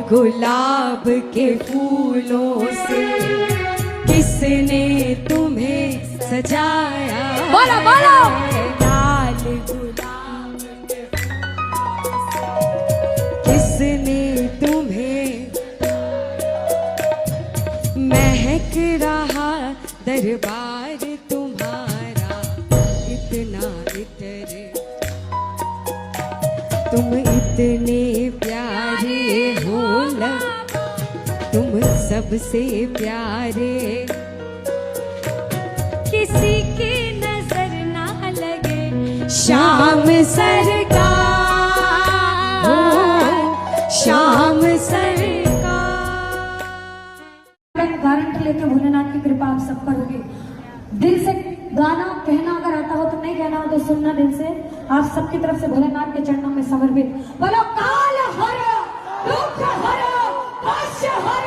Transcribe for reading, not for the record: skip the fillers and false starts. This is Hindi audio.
गुलाब के फूलों से किसने तुम्हें सजाया? बोलो बोलो। लाल गुलाब के किसने तुम्हें महक रहा दरबार तुम्हारा इतना इतरे, तुम इतने प्यारे हो लग, तुम सबसे प्यारे, किसी की नजर ना लगे श्याम सरकार, हो श्याम सरकार। गारंटी लेके भोलेनाथ की कृपा आप सब पर होगी। दिल से गाना कहना अगर आता हो तो नहीं कहना हो तो सुनना दिल से। आप सबकी तरफ से भोलेनाथ के चरणों में समर्पित। बोलो काल हर दुख हर कष्ट हर